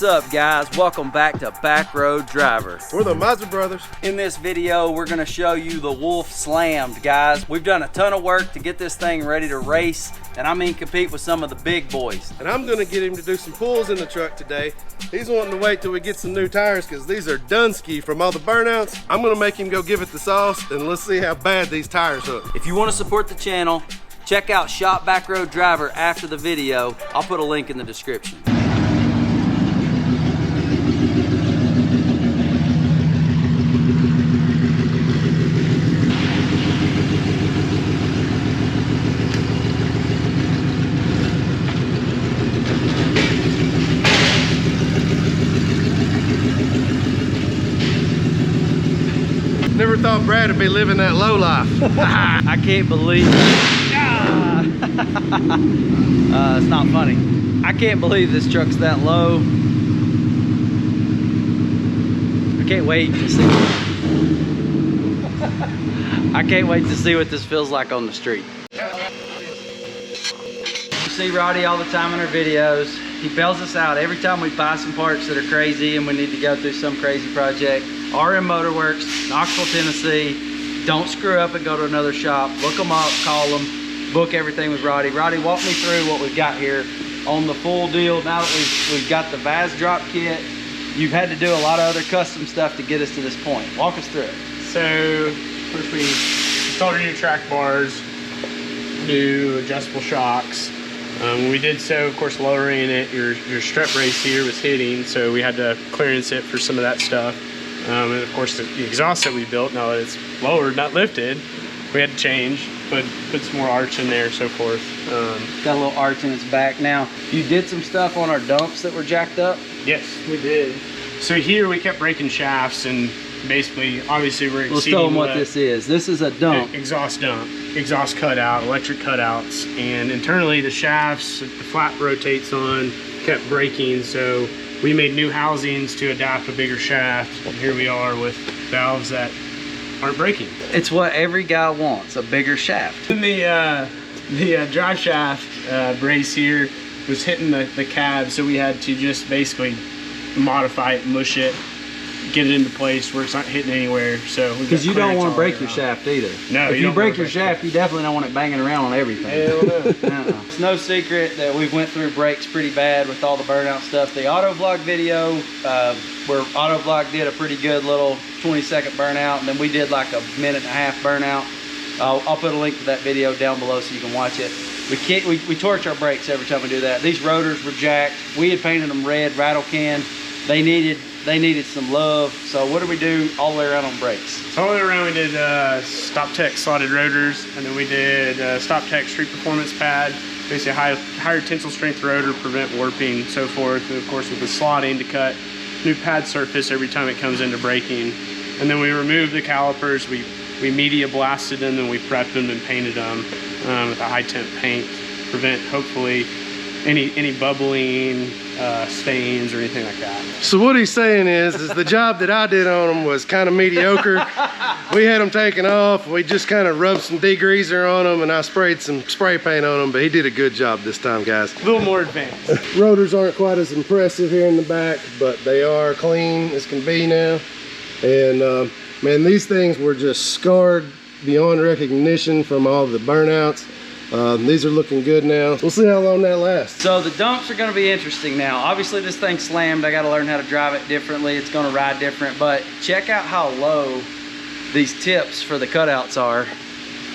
What's up, guys? Welcome back to Back Road Driver. We're the Mazda brothers. In this video, we're gonna show you the Wolf Slammed, guys. We've done a ton of work to get this thing ready to race, and I mean compete with some of the big boys. And I'm gonna get him to do some pulls in the truck today. He's wanting to wait till we get some new tires because these are Dunsky from all the burnouts. I'm gonna make him go give it the sauce, and let's see how bad these tires look. If you wanna support the channel, check out Shop Back Road Driver after the video. I'll put a link in the description. Never thought Brad would be living that low life. I can't believe it's not funny. I can't believe this truck's that low. I can't wait to see. I can't wait to see what this feels like on the street. You see Roddy all the time in our videos. He bails us out every time we buy some parts that are crazy and we need to go through some crazy project. RM Motorworks, Knoxville, Tennessee. Don't screw up and go to another shop. Look them up, call them, book everything with Roddy. Roddy, walk me through what we've got here on the full deal. Now that we've got the Vaz drop kit, you've had to do a lot of other custom stuff to get us to this point. Walk us through it. So first we installed our new track bars, new adjustable shocks. We did so, of course, lowering it. Your strut brace here was hitting, so we had to clearance it for some of that stuff. And of course the exhaust that we built, now that it's lowered, not lifted, we had to change, put some more arch in there, so forth. Got a little arch in its back. Now, you did some stuff on our dumps that were jacked up? Yes, we did. So here we kept breaking shafts, and basically, obviously we're exceeding. Let's tell them what this is. This is a dump. Exhaust cutout, electric cutouts, and internally the shafts, the flap rotates on, kept breaking, so we made new housings to adapt a bigger shaft, and here we are with valves that aren't breaking. It's what every guy wants, a bigger shaft. And the drive shaft brace here was hitting the cab, so we had to just basically modify it, mush it, get it into place where it's not hitting anywhere. So because you don't want to break your shaft either. No, if you break your shaft, you definitely don't want it banging around on everything. Hell no. It's no secret that we went through brakes pretty bad with all the burnout stuff. The auto vlog video, where auto vlog did a pretty good little 20-second burnout, and then we did like a minute-and-a-half burnout. I'll put a link to that video down below so you can watch it. We torch our brakes every time we do that. These rotors were jacked. We had painted them red, rattle can. They needed some love. So what did we do all the way around on brakes? So all the way around we did Stop Tech slotted rotors, and then we did Stop Tech Street Performance pad, basically higher tensile strength rotor, prevent warping, so forth. And of course with the slotting to cut new pad surface every time it comes into braking. And then we removed the calipers, we media blasted them, and we prepped them and painted them with a high temp paint, prevent hopefully any bubbling, stains or anything like that. So what he's saying is the job that I did on them was kind of mediocre. We had them taken off. We just kind of rubbed some degreaser on them, and I sprayed some spray paint on them, but he did a good job this time, guys. A little more advanced. Rotors aren't quite as impressive here in the back, but they are clean as can be now. And man, these things were just scarred beyond recognition from all the burnouts. These are looking good now. We'll see how long that lasts. So the dumps are gonna be interesting now. Obviously this thing's slammed. I gotta learn how to drive it differently. It's gonna ride different, but check out how low these tips for the cutouts are.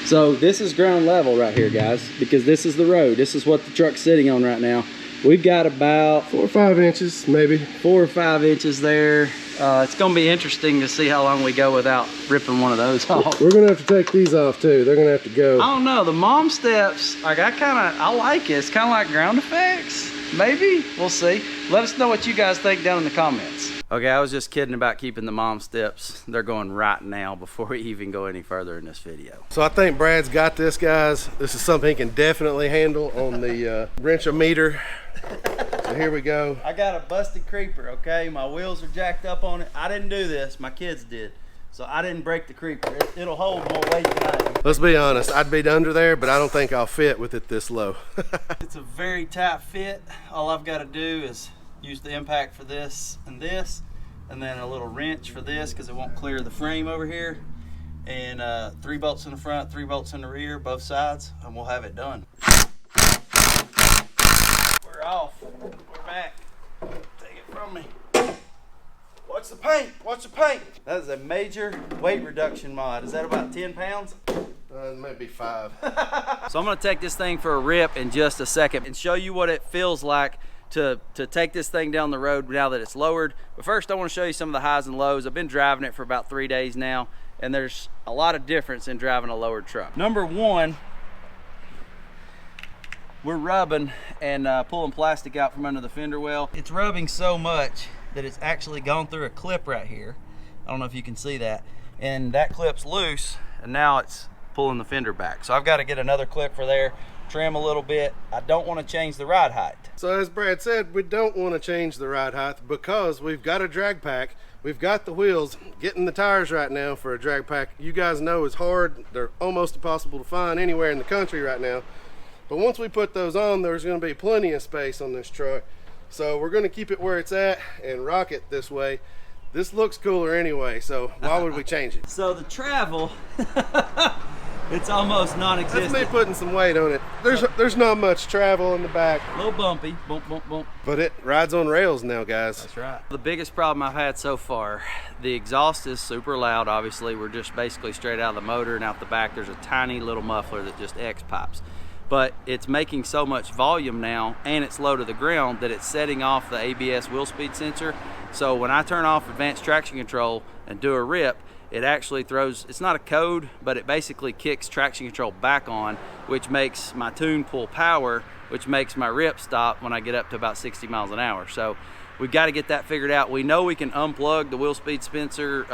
So this is ground level right here, guys, because this is the road. This is what the truck's sitting on right now. We've got about 4 or 5 inches, maybe. 4 or 5 inches there. It's gonna be interesting to see how long we go without ripping one of those off. We're gonna have to take these off too. They're gonna have to go. I don't know, the mom steps, like I like it. It's kind of like ground effects, maybe, we'll see. Let us know what you guys think down in the comments. Okay, I was just kidding about keeping the mom steps. They're going right now before we even go any further in this video. So I think Brad's got this, guys. This is something he can definitely handle on the wrench-o-meter. So here we go. I got a busted creeper, okay? My wheels are jacked up on it. I didn't do this, my kids did. So I didn't break the creeper. It'll hold more weight than I am. Let's be honest, I'd be under there, but I don't think I'll fit with it this low. It's a very tight fit. All I've got to do is use the impact for this, and then a little wrench for this because it won't clear the frame over here. And 3 bolts in the front, 3 bolts in the rear, both sides, and we'll have it done. We're off. We're back. Take it from me. Watch the paint. Watch the paint. That is a major weight reduction mod. Is that about 10 pounds? Maybe 5. So I'm going to take this thing for a rip in just a second and show you what it feels like to take this thing down the road now that it's lowered. But first I want to show you some of the highs and lows. I've been driving it for about 3 days now, and there's a lot of difference in driving a lowered truck. Number one, we're rubbing and pulling plastic out from under the fender well. It's rubbing so much that it's actually gone through a clip right here. I don't know if you can see that. And that clip's loose, and now it's pulling the fender back. So I've got to get another clip for there, trim a little bit. I don't want to change the ride height. So as Brad said, we don't want to change the ride height because we've got a drag pack. We've got the wheels. Getting the tires right now for a drag pack, you guys know, is hard. They're almost impossible to find anywhere in the country right now. But once we put those on, there's going to be plenty of space on this truck. So we're going to keep it where it's at and rock it this way. This looks cooler anyway, so why would we change it? So the travel, it's almost non-existent. That's me putting some weight on it. There's not much travel in the back. A little bumpy, bump, bump, bump. But it rides on rails now, guys. That's right. The biggest problem I've had so far, the exhaust is super loud. Obviously, we're just basically straight out of the motor, and out the back there's a tiny little muffler that just X pipes. But it's making so much volume now, and it's low to the ground, that it's setting off the ABS wheel speed sensor. So when I turn off advanced traction control and do a rip, it actually throws, it's not a code, but it basically kicks traction control back on, which makes my tune pull power, which makes my rip stop when I get up to about 60 miles an hour. So we've got to get that figured out. We know we can unplug the wheel speed sensor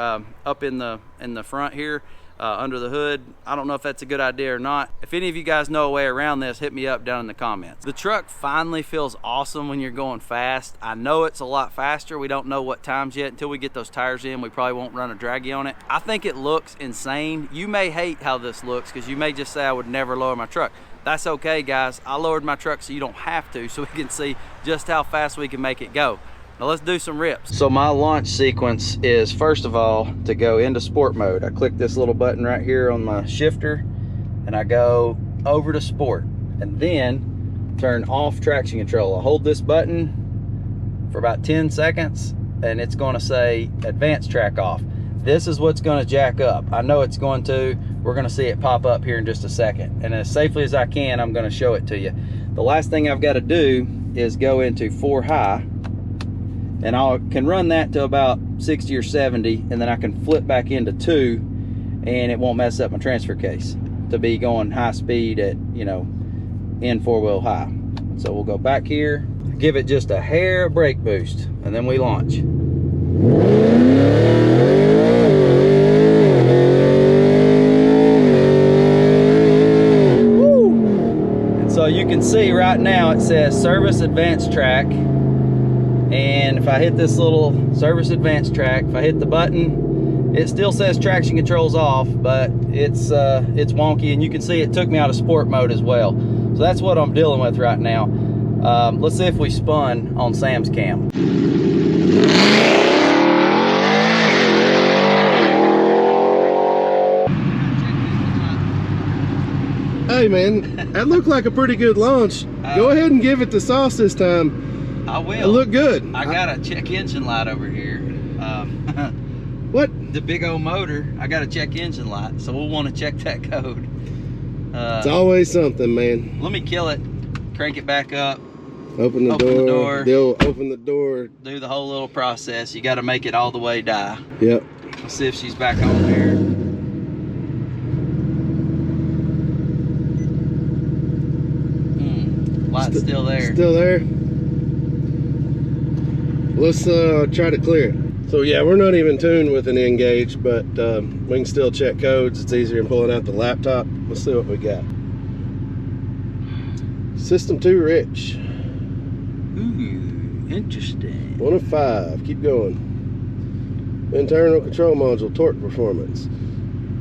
up in the front here, under the hood. I don't know if that's a good idea or not. If any of you guys know a way around this, hit me up down in the comments. The truck finally feels awesome when you're going fast. I know it's a lot faster. We don't know what times yet. Until we get those tires in, we probably won't run a draggy on it. I think it looks insane. You may hate how this looks because you may just say I would never lower my truck. That's okay, guys. I lowered my truck so you don't have to, so we can see just how fast we can make it go. Now let's do some rips. So my launch sequence is, first of all, to go into sport mode. I click this little button right here on my shifter and I go over to sport, and then turn off traction control. I hold this button for about 10 seconds and it's going to say advanced track off. This is what's going to jack up. I know it's going to. We're going to see it pop up here in just a second. And as safely as I can, I'm going to show it to you. The last thing I've got to do is go into 4 high. And I can run that to about 60 or 70, and then I can flip back into 2, and it won't mess up my transfer case to be going high speed at, you know, in 4-wheel high. So we'll go back here, give it just a hair brake boost, and then we launch. Woo! And so you can see right now it says service advanced track. And if I hit this little service advanced track, if I hit the button, it still says traction control's off, but it's wonky, and you can see it took me out of sport mode as well. So that's what I'm dealing with right now. Let's see if we spun on Sam's cam. Hey man, that looked like a pretty good launch. Go ahead and give it the sauce this time. I will. It looked good. I got a check engine light over here. What? The big old motor, I got a check engine light, so we'll want to check that code. It's always something, man. Let me kill it, crank it back up. Open the door. They'll open the door. Do the whole little process. You got to make it all the way die. Yep. Let's see if she's back on there. Light's still there. Still there. Let's try to clear it. So yeah, we're not even tuned with an N-gauge, but we can still check codes. It's easier than pulling out the laptop. Let's see what we got. System 2 rich. Ooh, interesting. 1 of 5. Keep going. Internal control module, torque performance.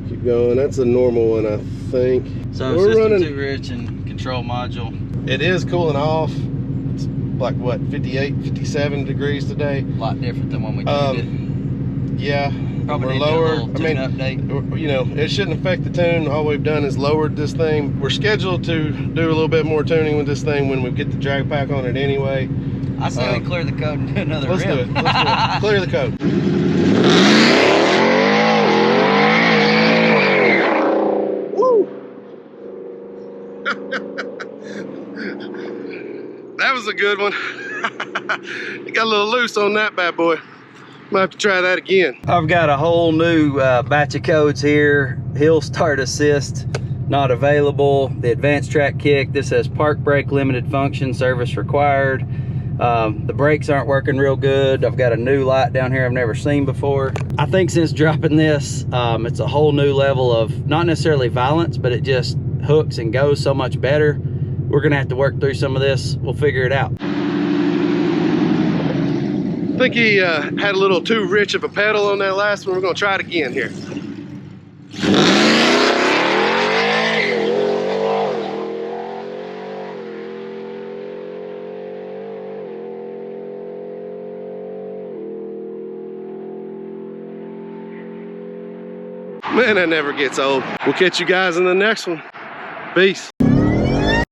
Keep going. That's a normal one, I think. So we're system running 2 rich and control module. It is cooling off. like what, 58, 57 degrees today. A lot different than when we tuned it. Yeah, Probably we're need lower. a little tune update. You know, it shouldn't affect the tune. All we've done is lowered this thing. We're scheduled to do a little bit more tuning with this thing when we get the drag pack on it anyway. I say we clear the code and do another rip. Let's do it. Let's do it. Clear the code. Woo! That was a good one. It got a little loose on that bad boy. Might have to try that again. I've got a whole new batch of codes here. Hill start assist, not available. The advanced track kick, this says park brake limited function, service required. The brakes aren't working real good. I've got a new light down here I've never seen before. I think since dropping this, it's a whole new level of, not necessarily violence, but it just hooks and goes so much better. We're gonna have to work through some of this. We'll figure it out. I think he had a little too rich of a pedal on that last one. We're gonna try it again here. Man, that never gets old. We'll catch you guys in the next one. Peace.